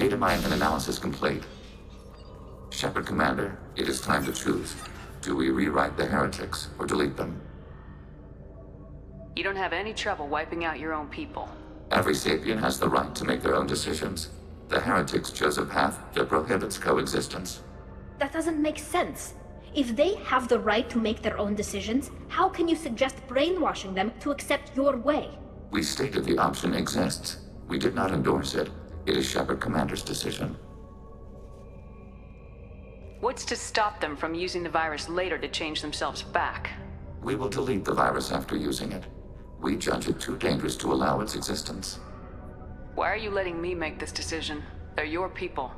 Data mine and analysis complete. Shepard Commander, it is time to choose. Do we rewrite the heretics or delete them? You don't have any trouble wiping out your own people. Every sapient has the right to make their own decisions. The heretics chose a path that prohibits coexistence. That doesn't make sense. If they have the right to make their own decisions, how can you suggest brainwashing them to accept your way? We stated the option exists. We did not endorse it. It is Shepard Commander's decision. What's to stop them from using the virus later to change themselves back? We will delete the virus after using it. We judge it too dangerous to allow its existence. Why are you letting me make this decision? They're your people.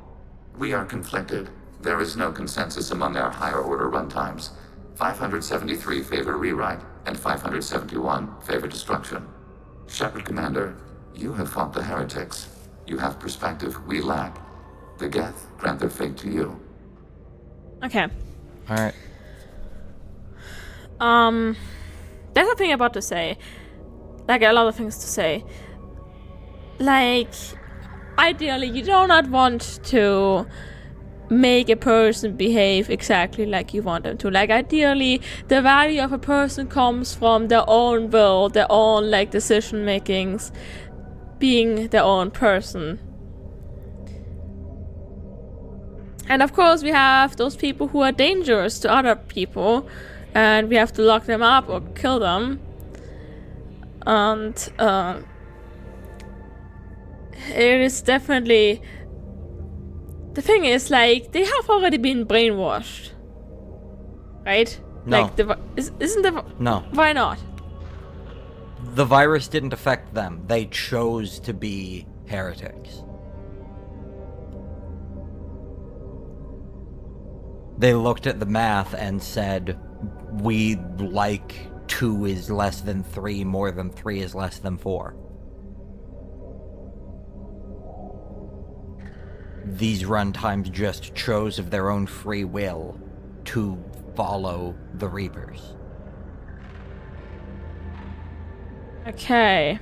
We are conflicted. There is no consensus among our higher order runtimes. 573 favor rewrite, and 571 favor destruction. Shepard Commander, you have fought the heretics. You have perspective we lack. The Geth grant their fate to you. Okay. Alright. There's a thing about to say. Like, a lot of things to say. Like, ideally, you do not want to make a person behave exactly like you want them to. Like, ideally, the value of a person comes from their own will, their own, like, decision makings, being their own person. And of course, we have those people who are dangerous to other people, and we have to lock them up or kill them. And it is definitely... The thing is, like, they have already been brainwashed. Right? No. Like, isn't the... No. Why not? The virus didn't affect them. They chose to be heretics. They looked at the math and said, we like 2 is less than 3 more than 3 is less than 4. These runtimes just chose of their own free will to follow the Reapers. Okay.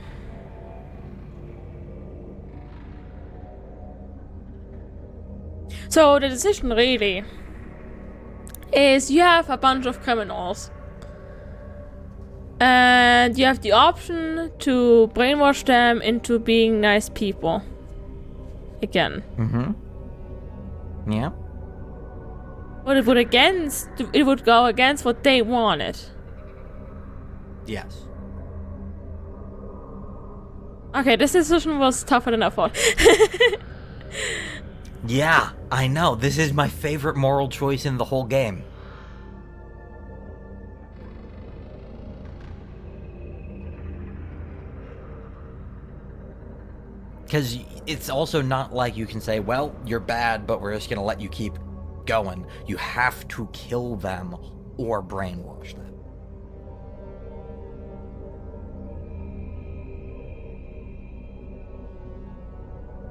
So the decision really is you have a bunch of criminals and you have the option to brainwash them into being nice people again. Yeah. But it would go against what they wanted. Yes. Okay, this decision was tougher than I thought. Yeah, I know. This is my favorite moral choice in the whole game. Because it's also not like you can say, well, you're bad, but we're just going to let you keep going. You have to kill them or brainwash them.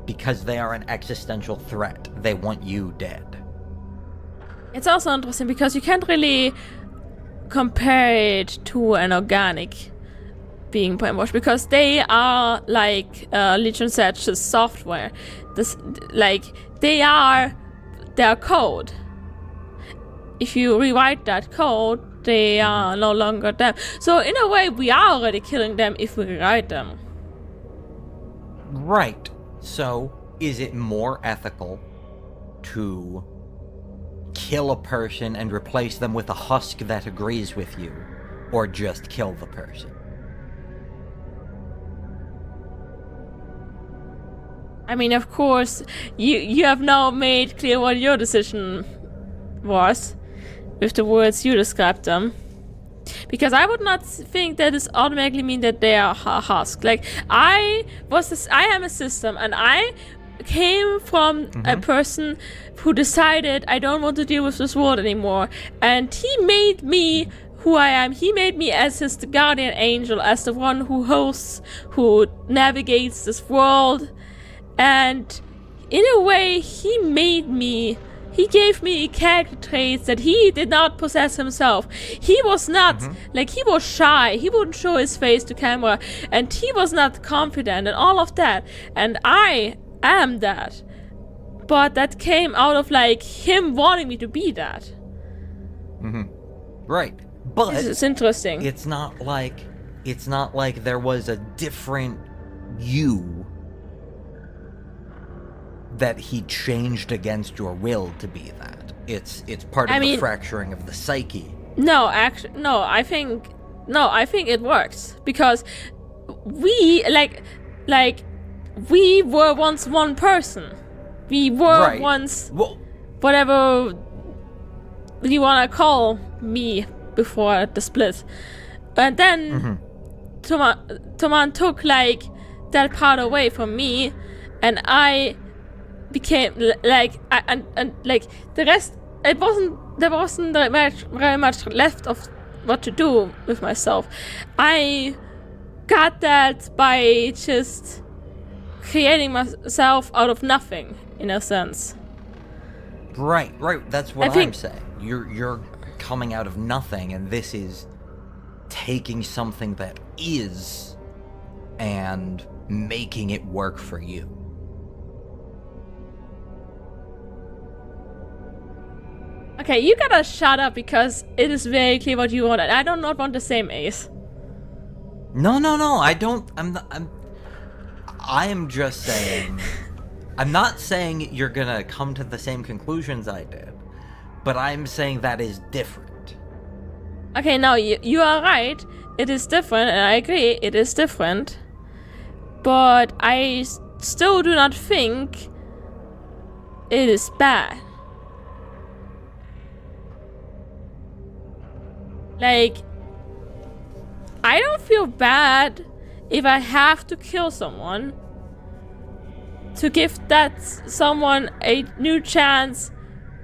Because they are an existential threat. They want you dead. It's also interesting because you can't really compare it to an organic being brainwashed because they are like Legion said, just software. They are their code. If you rewrite that code, they are no longer them. So in a way, we are already killing them if we rewrite them. Right. So, is it more ethical to kill a person and replace them with a husk that agrees with you, or just kill the person? I mean, of course, you have now made clear what your decision was, with the words you described them. Because I would not think that this automatically mean that they are husk. Like, I am a system, and I came from a person who decided I don't want to deal with this world anymore. And he made me who I am. He made me as his guardian angel, as the one who hosts, who navigates this world. And in a way, he made me... He gave me character traits that he did not possess himself. He was not, like, he was shy. He wouldn't show his face to camera. And he was not confident and all of that. And I am that. but that came out of like him wanting me to be that. Right. But It's interesting. it's not like there was a different you that he changed against your will to be that. It's part of the fracturing of the psyche. No, actually, no. I think it works because we we were once one person. We were once whatever you wanna call me before the split, and then Toman took like that part away from me, and I became like and like the rest. There wasn't very much left of what to do with myself. I got that by just creating myself out of nothing, in a sense. Right. That's what I'm saying. You're coming out of nothing, and this is taking something that is and making it work for you. Okay, you gotta shut up because it is very clear what you want. I do not want the same ace. No, I don't. I am just saying. I'm not saying you're gonna come to the same conclusions I did, but I'm saying that is different. Okay, now you are right. It is different, and I agree, it is different. But I still do not think it is bad. Like, I don't feel bad if I have to kill someone to give that someone a new chance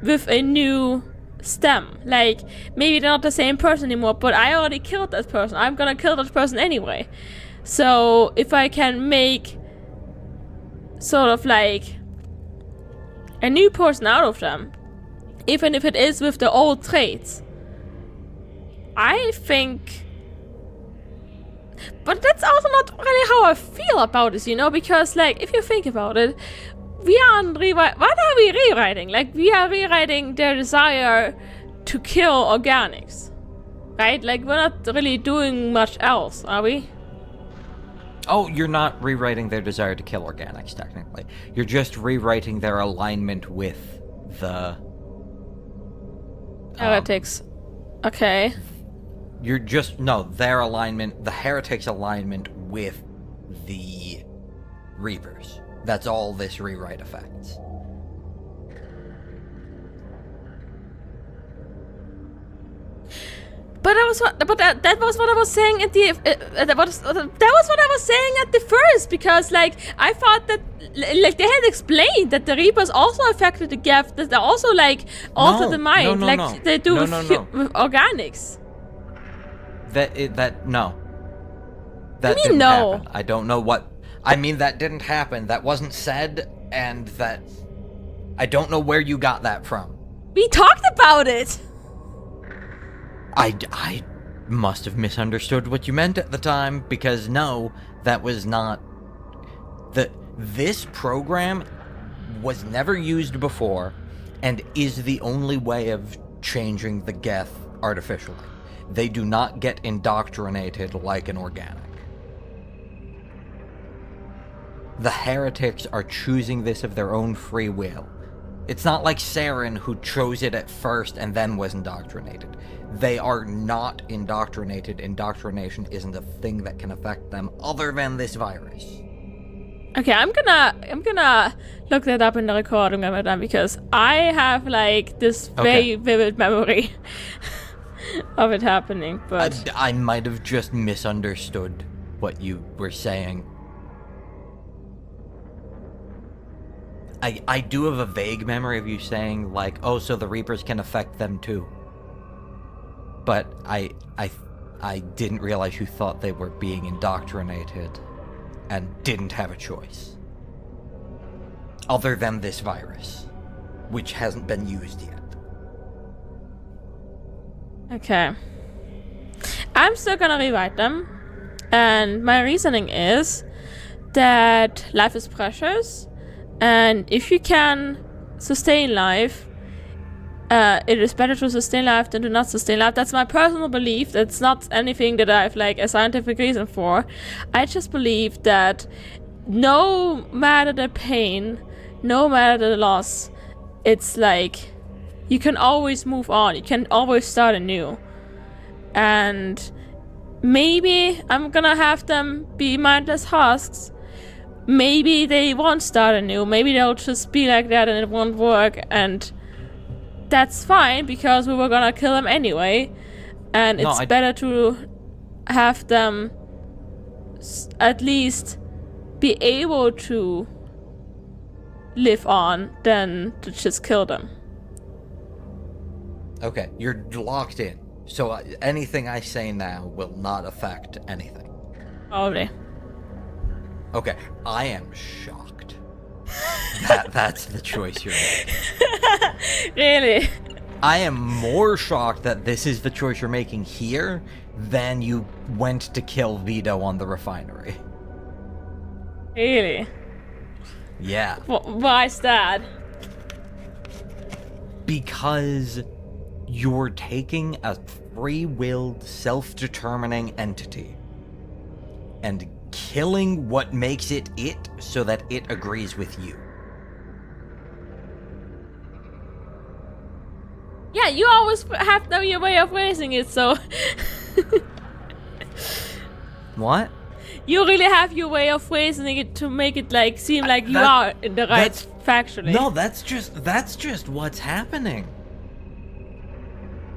with a new stem. Like, maybe they're not the same person anymore, but I already killed that person. I'm gonna kill that person anyway. So if I can make sort of like a new person out of them, even if it is with the old traits, I think. But that's also not really how I feel about this, you know, because like if you think about it, we aren't what are we rewriting? Like, we are rewriting their desire to kill organics, right? Like, we're not really doing much else, are we? Oh, you're not rewriting their desire to kill organics, technically. You're just rewriting their alignment with the heretics. Okay. You're just their alignment, the heretics' alignment with the Reapers. That's all this rewrite affects. But that was what I was saying at the that was what I was saying at the first, because like I thought that like they had explained that the Reapers also affected the Geth, that they also like alter the mind they do with organics. That didn't no. happen. I don't know what. I mean, that didn't happen. That wasn't said, and that I don't know where you got that from. We talked about it. I must have misunderstood what you meant at the time, because no, that was not. This program was never used before, and is the only way of changing the Geth artificially. They do not get indoctrinated like an organic. The heretics are choosing this of their own free will. It's not like Saren, who chose it at first and then was indoctrinated. They are not indoctrinated. Indoctrination isn't a thing that can affect them other than this virus. Okay, I'm gonna look that up in the recording when we're done, because I have like this very vivid memory of it happening, but I might have just misunderstood what you were saying. I do have a vague memory of you saying like, oh, so the Reapers can affect them too. But I didn't realize you thought they were being indoctrinated and didn't have a choice. Other than this virus, which hasn't been used yet. okay. I'm still gonna rewrite them, and my reasoning is that life is precious, and if you can sustain life, it is better to sustain life than to not sustain life. That's my personal belief. That's not anything that I've like a scientific reason for. I just believe that no matter the pain, no matter the loss, it's like you can always move on. You can always start anew. And maybe I'm gonna have them be mindless husks. Maybe they won't start anew. Maybe they'll just be like that and it won't work, and that's fine because we were gonna kill them anyway. And it's better to have them at least be able to live on than to just kill them. Okay, you're locked in. So anything I say now will not affect anything. Probably. Okay, I am shocked. That's the choice you're making. Really? I am more shocked that this is the choice you're making here than you went to kill Vito on the refinery. Really? Yeah. Why is that? Because you're taking a free-willed, self-determining entity and killing what makes it so that it agrees with you. Yeah, you always have your way of raising it, so... What? You really have your way of raising it to make it like seem like you are in the right factually. No, that's just what's happening.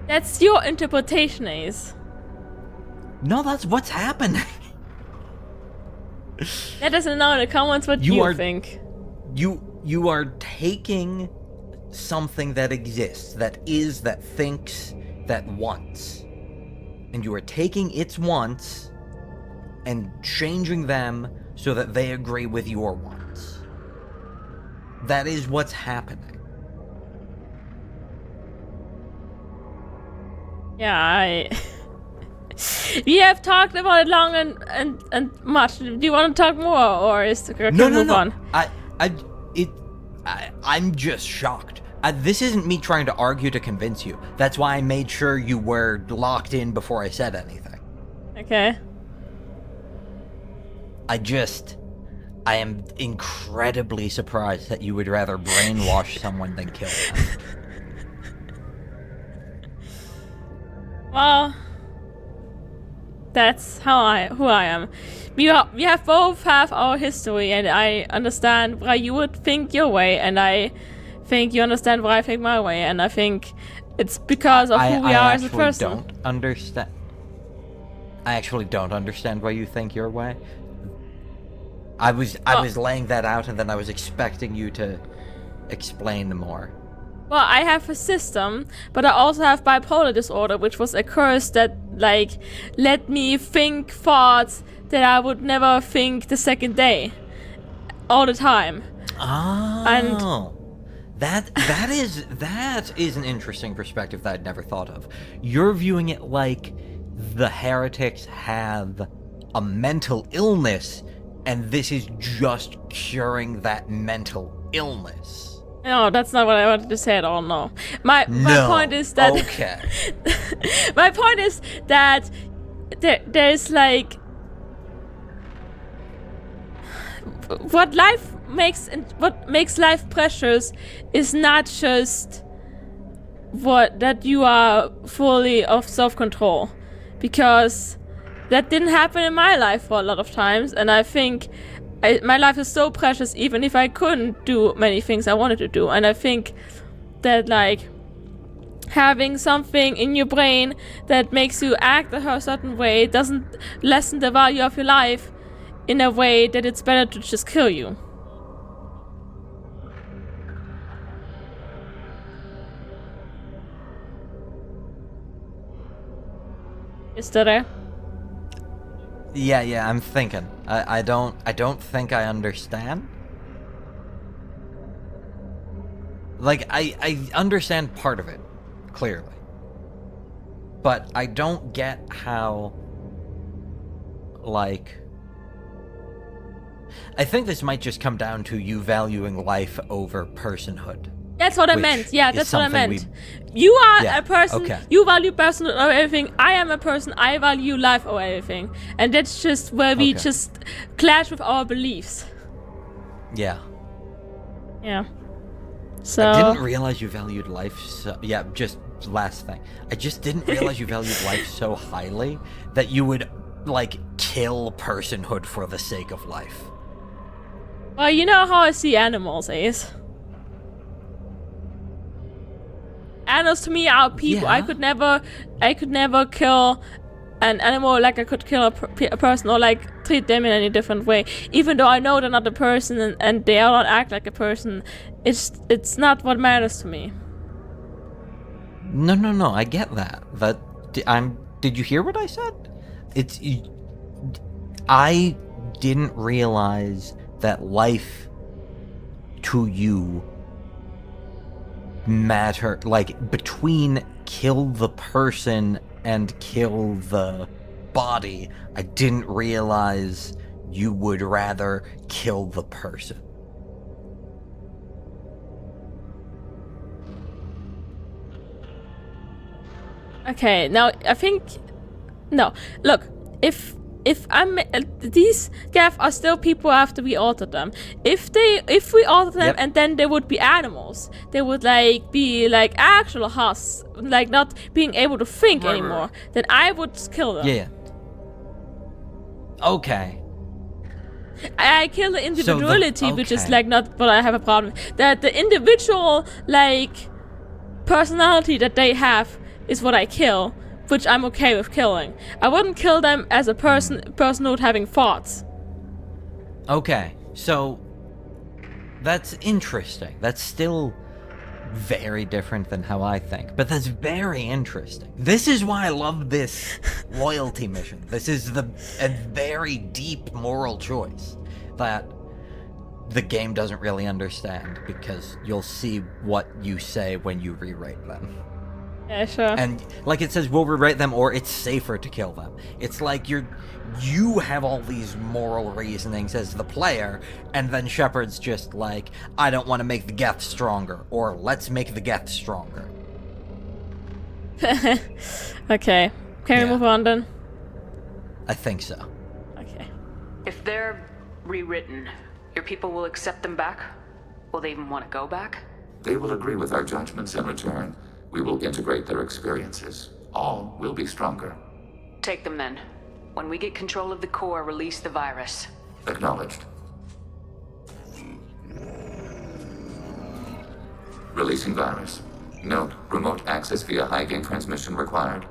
That's your interpretation, Ace. No, that's what's happening. Let us know in the comments what you think. You are taking something that exists, that is, that thinks, that wants, and you are taking its wants and changing them so that they agree with your wants. That is what's happening. Yeah, we have talked about it long and much. Do you want to talk more, or is can we move on? I'm just shocked. This isn't me trying to argue to convince you. That's why I made sure you were locked in before I said anything. Okay. I am incredibly surprised that you would rather brainwash someone than kill them. Well, that's who I am. We have both have our history, and I understand why you would think your way, and I think you understand why I think my way, and I think it's because of who we are as a person. I actually don't understand why you think your way. I was laying that out, and then I was expecting you to explain more. Well, I have a system, but I also have bipolar disorder, which was a curse that, like, let me think thoughts that I would never think the second day. All the time. Oh. And that is an interesting perspective that I'd never thought of. You're viewing it like the heretics have a mental illness, and this is just curing that mental illness. No, that's not what I wanted to say at all, no. My point is that... Okay. My point is that there's like... What makes life precious is not just that you are fully of self-control. Because that didn't happen in my life for a lot of times, and I think... my life is so precious even if I couldn't do many things I wanted to do, and I think that like having something in your brain that makes you act a certain way doesn't lessen the value of your life in a way that it's better to just kill you. You still there? Yeah, I'm thinking. I don't think I understand. Like, I understand part of it, clearly. But I don't get how, like... I think this might just come down to you valuing life over personhood. That's what I which meant. Yeah, is that's what I something meant. You are Yeah, a person, okay. you value person over everything. I am a person, I value life over everything. And that's just where we Okay. just clash with our beliefs. Yeah. Yeah. So... I didn't realize you valued life so... Yeah, just last thing. I just didn't realize you valued life so highly that you would, like, kill personhood for the sake of life. Well, you know how I see animals, Ace. Animals to me are people. Yeah. I could never kill an animal like I could kill a person or like treat them in any different way. Even though I know they're not a person and they don't act like a person, it's not what matters to me. No, I get that. Did you hear what I said? I didn't realize that life to you matter, like, between kill the person and kill the body. I didn't realize you would rather kill the person. Okay, now I think no. Look, if I'm these Geth are still people after we altered them. If we altered them Yep. and then they would be animals, they would like be like actual husks, like not being able to think anymore. Then I would kill them. Yeah. Okay. I kill the individuality, which is okay. like not what I have a problem with. That the individual like personality that they have is what I kill, which I'm okay with killing. I wouldn't kill them as a personhood having thoughts. Okay, so that's interesting. That's still very different than how I think, but that's very interesting. This is why I love this loyalty mission. This is a very deep moral choice that the game doesn't really understand, because you'll see what you say when you rewrite them. Yeah, sure. And like it says, we'll rewrite them, or it's safer to kill them. It's like you have all these moral reasonings as the player, and then Shepard's just like, I don't want to make the Geth stronger, or let's make the Geth stronger. Okay. Can we move on then? I think so. Okay. If they're rewritten, your people will accept them back? Will they even want to go back? They will agree with our judgments in return. We will integrate their experiences. All will be stronger. Take them then. When we get control of the core, release the virus. Acknowledged. Releasing virus. Note, remote access via high-gain transmission required.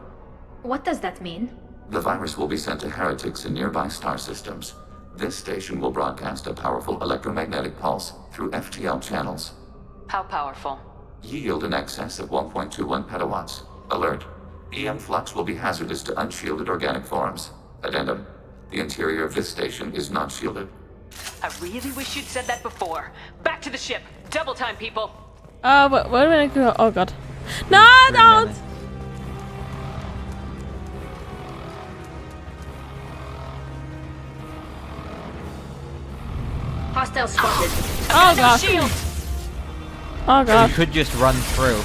What does that mean? The virus will be sent to heretics in nearby star systems. This station will broadcast a powerful electromagnetic pulse through FTL channels. How powerful? Yield in excess of 1.21 petawatts. Alert. EM flux will be hazardous to unshielded organic forms. Addendum. The interior of this station is not shielded. I really wish you'd said that before. Back to the ship. Double time, people. Where did I go? Oh god. No, don't! Hostile spotted. Oh god. Shield. Oh You god. could just run through.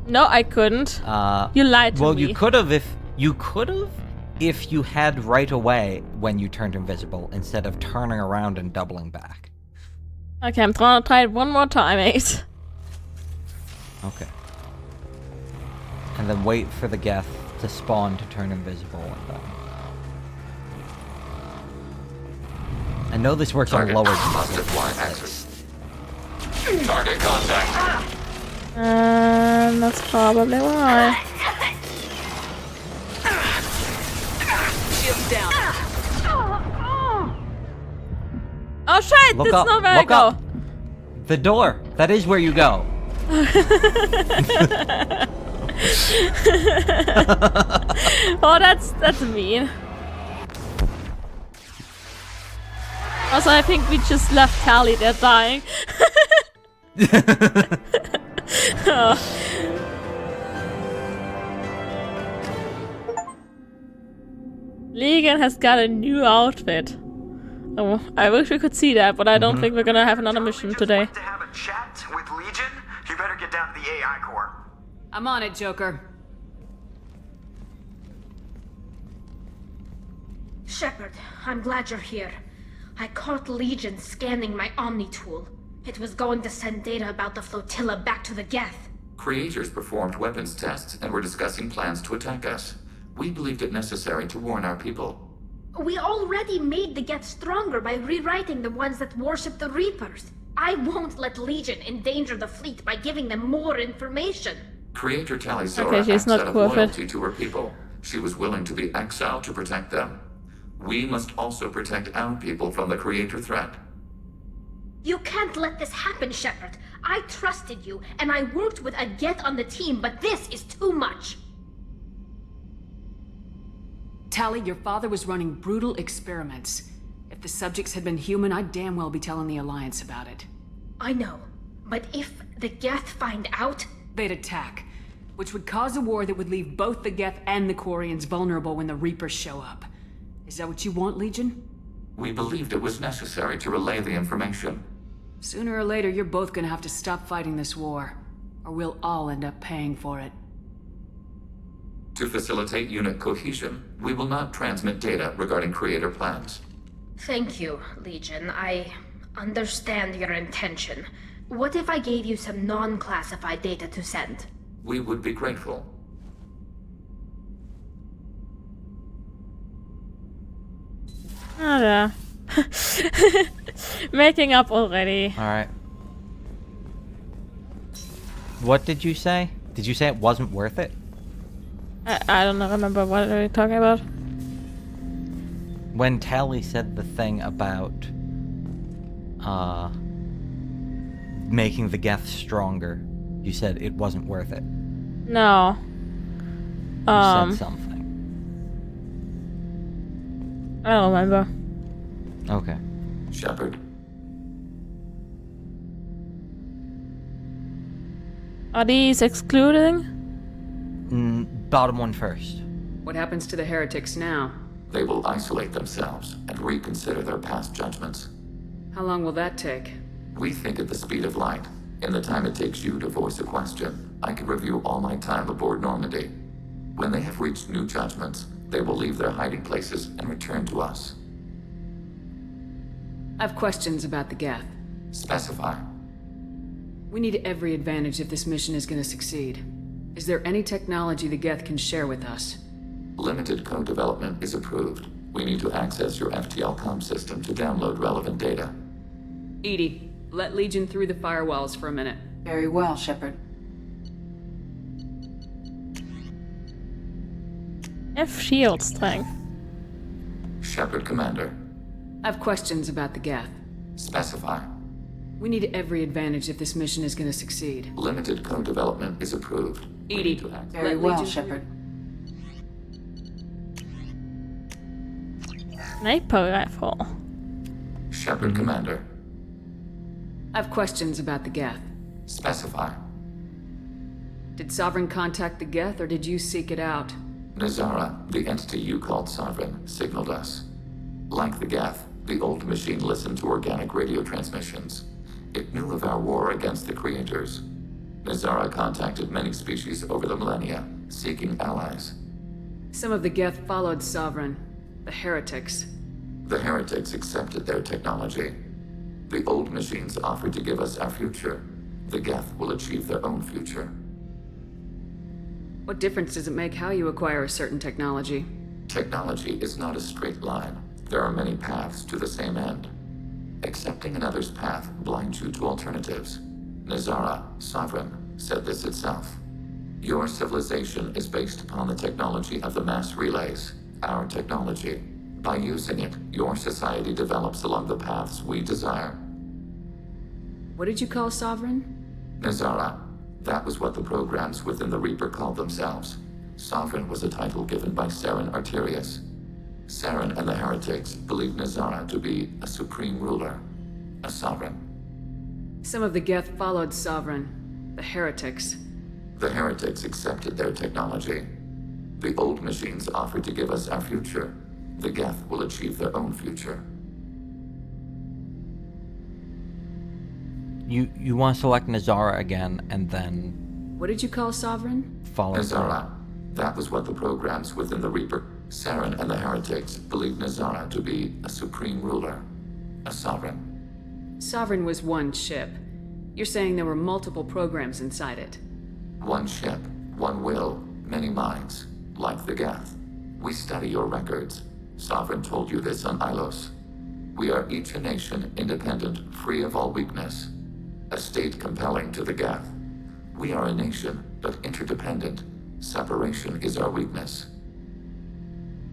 No, I couldn't. You lied to me. Well, you could have if you had right away when you turned invisible, instead of turning around and doubling back. Okay, I'm trying to try it one more time, Ace. Okay. And then wait for the Geth to spawn to turn invisible, and then... I know this works on Target lower must distance. apply access. Target contact. That's probably why. Shields down. Oh shit! Look That's up, not where I look go. up. The door. That is where you go. Oh, that's mean. Also, I think we just left Callie there dying. Oh. Legan has got a new outfit. Oh, I wish we could see that, but I don't think we're gonna have another mission today. Like to have a chat with Legion? You better get down to the AI core. I'm on it, Joker. Shepard, I'm glad you're here. I caught Legion scanning my Omni tool. It was going to send data about the flotilla back to the Geth. Creators performed weapons tests and were discussing plans to attack us. We believed it necessary to warn our people. We already made the Geth stronger by rewriting the ones that worship the Reapers. I won't let Legion endanger the fleet by giving them more information. Creator 𝗨𝗽𝗀𝗃𝗃 Okay, she's acts not out of cool with it. loyalty to her people. She was willing to be exiled to protect them. We must also protect our people from the Creator threat. You can't let this happen, Shepard. I trusted you, and I worked with a Geth on the team, but this is too much. Tally, your father was running brutal experiments. If the subjects had been human, I'd damn well be telling the Alliance about it. I know, but if the Geth find out... They'd attack, which would cause a war that would leave both the Geth and the Quarians vulnerable when the Reapers show up. Is that what you want, Legion? We believed it was necessary to relay the information. Sooner or later, you're both gonna have to stop fighting this war, or we'll all end up paying for it. To facilitate unit cohesion, we will not transmit data regarding Creator plans. Thank you, Legion. I understand your intention. What if I gave you some non-classified data to send? We would be grateful. Oh, yeah. Making up already. Alright. What did you say? Did you say it wasn't worth it? I don't remember what are we talking about. When Tally said the thing about making the Geth stronger, you said it wasn't worth it. No. You said something. I don't remember. Okay. Shepard, Are these excluding? Bottom one first. What happens to the heretics now? they will isolate themselves and reconsider their past judgments. How long will that take? We think at the speed of light. In the time it takes you to voice a question, I can review all my time aboard Normandy. When they have reached new judgments, they will leave their hiding places and return to us. I have questions about the Geth. Specify. We need every advantage if this mission is going to succeed. Is there any technology the Geth can share with us? Limited code development is approved. We need to access your FTL comm system to download relevant data. 𝗍𝗍, let Legion through the firewalls for a minute. Very well, Shepard. F shield strength. Shepard, Commander. I have questions about the Geth. Specify. We need every advantage if this mission is going to succeed. Limited code development is approved. We need to act- Very Let well, Legion- Shepard. Sniper rifle. Shepard, Commander. I have questions about the Geth. Specify. Did Sovereign contact the Geth, or did you seek it out? Nazara, the entity you called Sovereign, signaled us. Like the Geth, the old machine listened to organic radio transmissions. It knew of our war against the creators. Nazara contacted many species over the millennia, seeking allies. Some of the Geth followed Sovereign. The heretics. The heretics accepted their technology. The old machines offered to give us our future. The Geth will achieve their own future. What difference does it make how you acquire a certain technology? Technology is not a straight line. There are many paths to the same end. Accepting another's path blinds you to alternatives. Nazara, Sovereign, said this itself. Your civilization is based upon the technology of the mass relays, our technology. By using it, your society develops along the paths we desire. What did you call Sovereign? Nazara, that was what the programs within the Reaper called themselves. Sovereign was a title given by Saren Arterius. Saren and the heretics believed Nazara to be a supreme ruler, a sovereign. Some of the Geth followed Sovereign. The heretics. The heretics accepted their technology. The old machines offered to give us our future. The Geth will achieve their own future. You want to select Nazara again, and then What did you call Sovereign? follow. Nazara. That was what the programs within the Reaper, Saren and the Heretics, believed Nazara to be a supreme ruler. A sovereign. Sovereign was one ship. You're saying there were multiple programs inside it. One ship, one will, many minds, like the Geth. We study your records. Sovereign told you this on Ilos. We are each a nation independent, free of all weakness. A state compelling to the Geth. We are a nation, but interdependent. Separation is our weakness.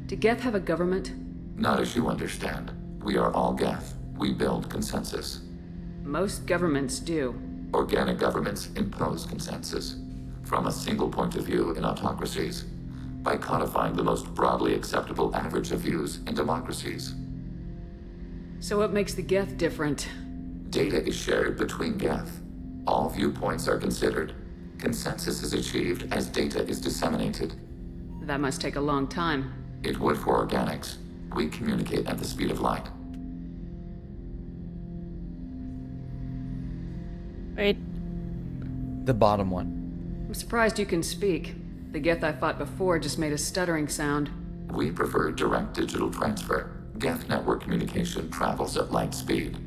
Do Geth have a government? Not as you understand. We are all Geth. We build consensus. Most governments do. Organic governments impose consensus from a single point of view in autocracies, by codifying the most broadly acceptable average of views in democracies. So what makes the Geth different? Data is shared between Geth. All viewpoints are considered. Consensus is achieved as data is disseminated. That must take a long time. It would for organics. We communicate at the speed of light. Wait. The bottom one. I'm surprised you can speak. The Geth I fought before just made a stuttering sound. We prefer direct digital transfer. Geth network communication travels at light speed.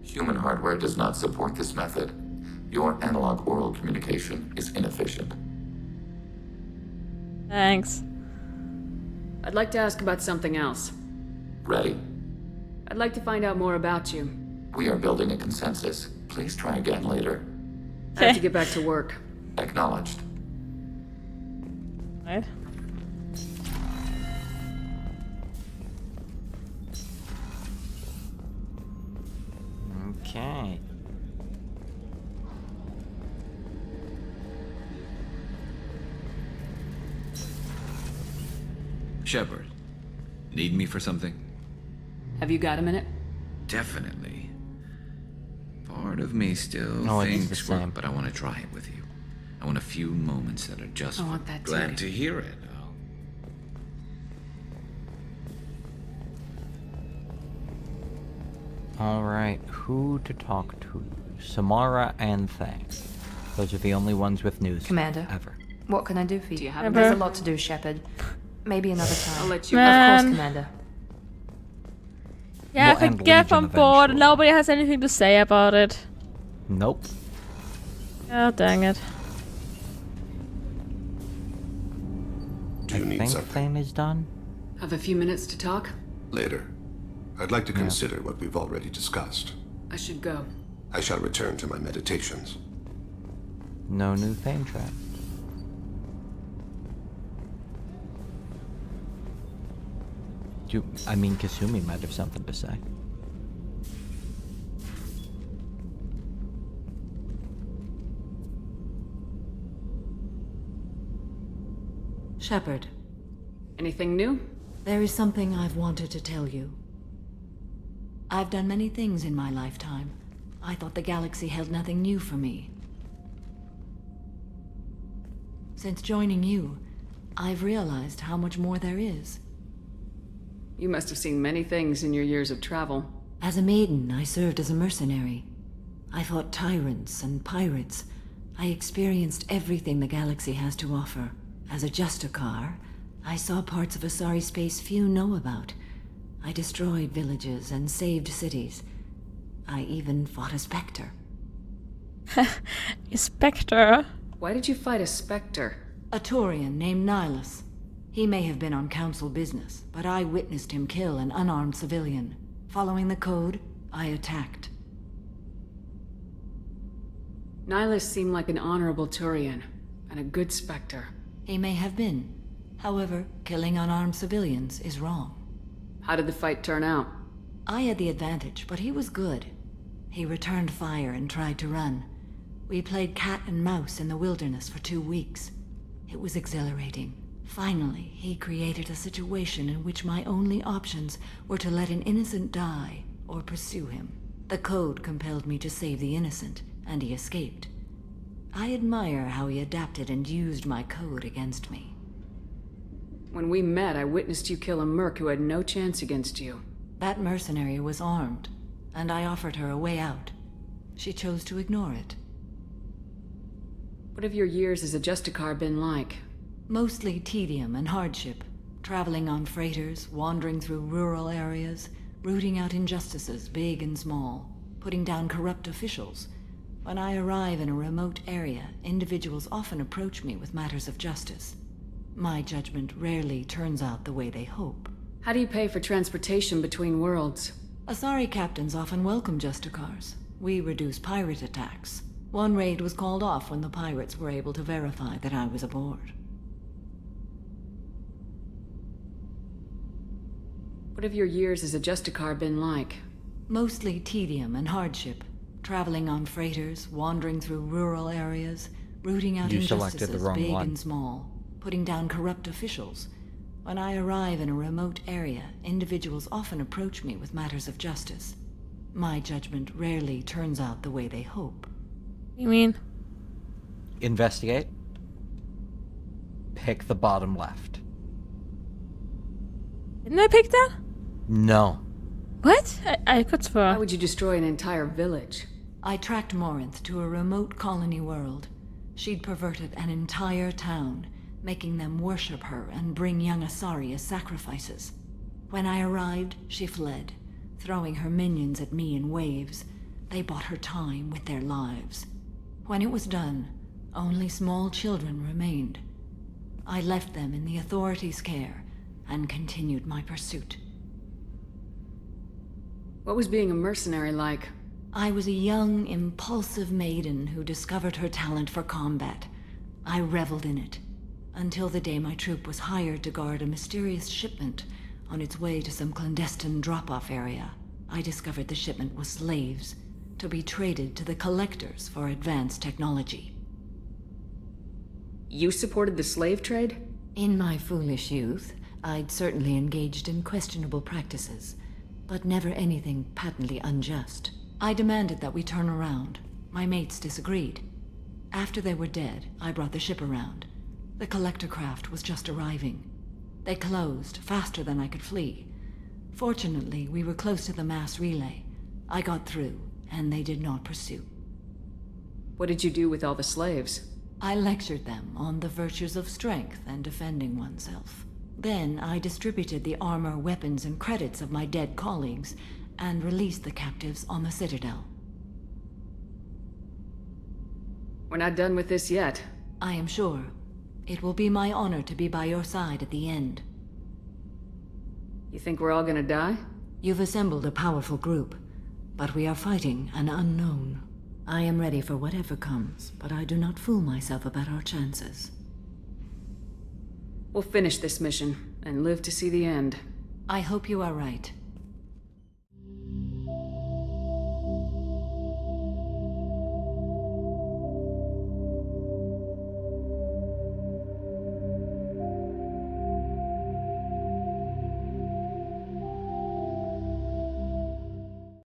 Human hardware does not support this method. Your analog oral communication is inefficient. Thanks. I'd like to ask about something else. Ready? I'd like to find out more about you. We are building a consensus. Please try again later. I have to get back to work. Acknowledged. Right. Okay. Shepard, need me for something? Have you got a minute? Definitely. Part of me still No, it is the thinks same. but I want to try it with you. I want a few moments that are just I want that too. glad to hear it. Alright, who to talk to? Samara and 𝗀. Those are the only ones with news. Commander. Ever. What can I do for you? Do you have There's Ever. a lot to do, Shepard. Maybe another time. I'll let you. Man. Of course, Commander. Yeah, We'll I end could get Legion on board. eventually. Nobody has anything to say about it. Nope. Oh, dang it. Do you I need think something? 𝗀 is done. Have a few minutes to talk? Later. I'd like to consider what we've already discussed. I should go. I shall return to my meditations. No new 𝗀 trap. I mean, Kasumi might have something to say. Shepard, Anything new? there is something I've wanted to tell you. I've done many things in my lifetime. I thought the galaxy held nothing new for me. Since joining you, I've realized how much more there is. You must have seen many things in your years of travel. As a maiden, I served as a mercenary. I fought tyrants and pirates. I experienced everything the galaxy has to offer. As a Justicar, I saw parts of Asari space few know about. I destroyed villages and saved cities. I even fought a Spectre. Spectre? Why did you fight a Spectre? A Turian named Nihilus. He may have been on council business, but I witnessed him kill an unarmed civilian. Following the code, I attacked. Nihilus seemed like an honorable Turian, and a good Spectre. He may have been. However, killing unarmed civilians is wrong. How did the fight turn out? I had the advantage, but he was good. He returned fire and tried to run. We played cat and mouse in the wilderness for 2 weeks. It was exhilarating. Finally, he created a situation in which my only options were to let an innocent die or pursue him. The code compelled me to save the innocent, and he escaped. I admire how he adapted and used my code against me. When we met, I witnessed you kill a merc who had no chance against you. That mercenary was armed, and I offered her a way out. She chose to ignore it. What have your years as a 𝗪𝗓𝗃 been like? Mostly tedium and hardship. Traveling on freighters, wandering through rural areas, rooting out injustices big and small, putting down corrupt officials. When I arrive in a remote area, individuals often approach me with matters of justice. My judgment rarely turns out the way they hope. How do you pay for transportation between worlds? 𝗓𝗏𝗍 captains often welcome 𝗪𝗓𝗃𝗃s. We reduce pirate attacks. One raid was called off when the pirates were able to verify that I was aboard. What have your years as a 𝗪𝗓𝗃 been like? Mostly tedium and hardship. Traveling on freighters, wandering through rural areas, rooting out You selected injustices the wrong big one. and small, putting down corrupt officials. When I arrive in a remote area, individuals often approach me with matters of justice. My judgment rarely turns out the way they hope. You mean? Investigate. Pick the bottom left. Didn't I pick that? No. What? I could Why swear. would you destroy an entire village? I tracked Morinth to a remote colony world. She'd perverted an entire town, making them worship her and bring young Asari as sacrifices. When I arrived, she fled, throwing her minions at me in waves. They bought her time with their lives. When it was done, only small children remained. I left them in the authorities' care and continued my pursuit. What was being a mercenary like? I was a young, impulsive maiden who discovered her talent for combat. I reveled in it, until the day my troop was hired to guard a mysterious shipment on its way to some clandestine drop-off area. I discovered the shipment was slaves, to be traded to the collectors for advanced technology. You supported the slave trade? In my foolish youth, I'd certainly engaged in questionable practices, but never anything patently unjust. I demanded that we turn around. My mates disagreed. After they were dead, I brought the ship around. The collector craft was just arriving. They closed faster than I could flee. Fortunately, we were close to the mass relay. I got through, and they did not pursue. What did you do with all the slaves? I lectured them on the virtues of strength and defending oneself. Then I distributed the armor, weapons, and credits of my dead colleagues, and released the captives on the Citadel. We're not done with this yet. I am sure. It will be my honor to be by your side at the end. You think we're all gonna die? You've assembled a powerful group, but we are fighting an unknown. I am ready for whatever comes, but I do not fool myself about our chances. We'll finish this mission, and live to see the end. I hope you are right.